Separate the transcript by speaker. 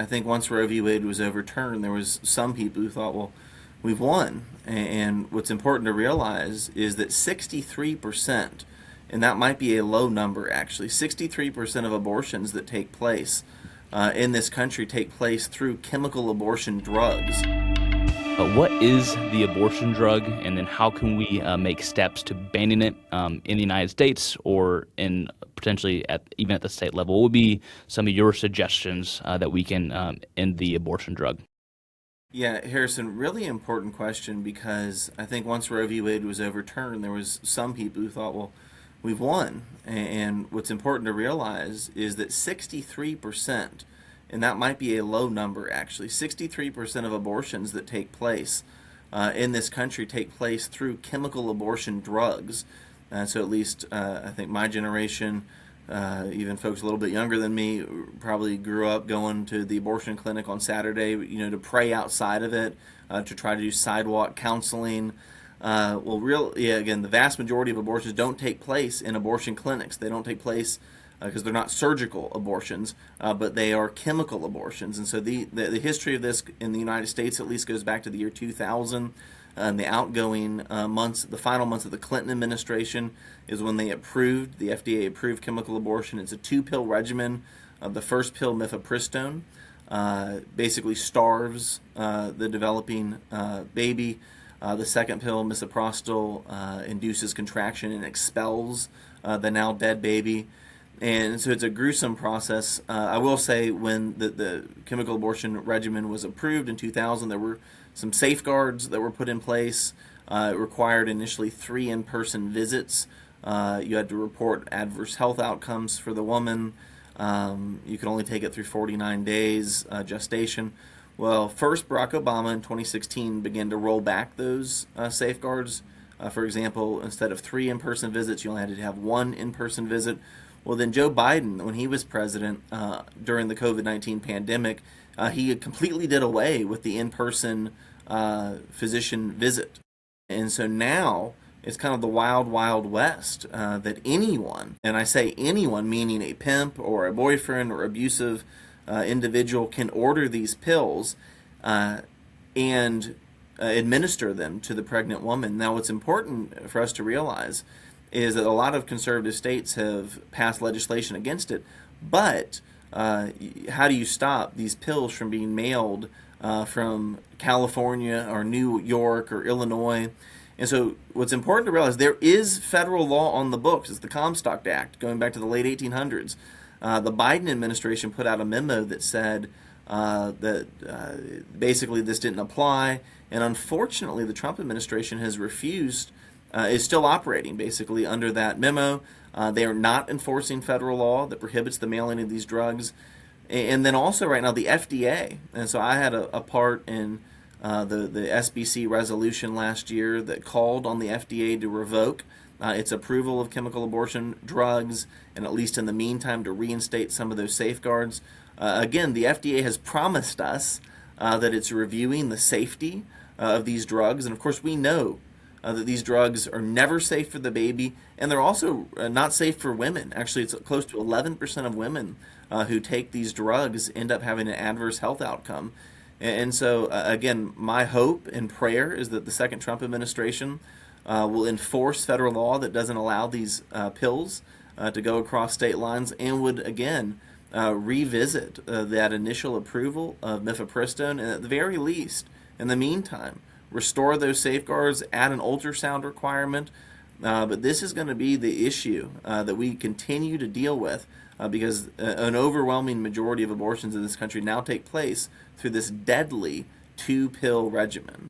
Speaker 1: I think once Roe v. Wade was overturned, there was some people who thought, well, we've won. And what's important to realize is that 63%, and that might be a low number actually, 63% of abortions that take place in this country take place through chemical abortion drugs.
Speaker 2: What is the abortion drug, and then how can we make steps to banning it in the United States or in potentially even at the state level? What would be some of your suggestions that we can end the abortion drug?
Speaker 1: Yeah, Harrison, really important question because I think once Roe v. Wade was overturned, there was some people who thought, well, we've won. And what's important to realize is that 63%, and that might be a low number actually, 63% of abortions that take place in this country take place through chemical abortion drugs. So at least I think my generation, even folks a little bit younger than me, probably grew up going to the abortion clinic on Saturday, to pray outside of it, to try to do sidewalk counseling. Again, the vast majority of abortions don't take place in abortion clinics. They don't take place because they're not surgical abortions, but they are chemical abortions. And so the history of this in the United States at least goes back to the year 2000. The outgoing months, the final months of the Clinton administration is when the FDA approved chemical abortion. It's a 2-pill regimen. The first pill, mifepristone, basically starves the developing baby. The second pill, misoprostol, induces contraction and expels the now dead baby. And so it's a gruesome process. I will say when the chemical abortion regimen was approved in 2000, there were some safeguards that were put in place. It required initially 3 in-person visits. You had to report adverse health outcomes for the woman. You could only take it through 49 days gestation. Well, first Barack Obama in 2016 began to roll back those safeguards. For example, instead of 3 in-person visits, you only had to have 1 in-person visit. Well, then Joe Biden, when he was president during the COVID-19 pandemic, he completely did away with the in-person physician visit. And so now it's kind of the wild, wild west that anyone, and I say anyone meaning a pimp or a boyfriend or abusive individual, can order these pills and administer them to the pregnant woman. Now, what's important for us to realize is that a lot of conservative states have passed legislation against it, but how do you stop these pills from being mailed from California or New York or Illinois? And so what's important to realize, there is federal law on the books. It's the Comstock Act going back to the late 1800s. The Biden administration put out a memo that said that basically this didn't apply, and unfortunately the Trump administration has refused, is still operating basically under that memo. They are not enforcing federal law that prohibits the mailing of these drugs. And then also right now the FDA, and so I had a part in the SBC resolution last year that called on the FDA to revoke its approval of chemical abortion drugs, and at least in the meantime to reinstate some of those safeguards. Again, the FDA has promised us that it's reviewing the safety of these drugs, and of course we know that these drugs are never safe for the baby, and they're also not safe for women. Actually, it's close to 11% of women who take these drugs end up having an adverse health outcome. And so, again, my hope and prayer is that the second Trump administration will enforce federal law that doesn't allow these pills to go across state lines, and would, again, revisit that initial approval of mifepristone, and at the very least, in the meantime, restore those safeguards, add an ultrasound requirement. But this is going to be the issue that we continue to deal with because an overwhelming majority of abortions in this country now take place through this deadly 2-pill regimen.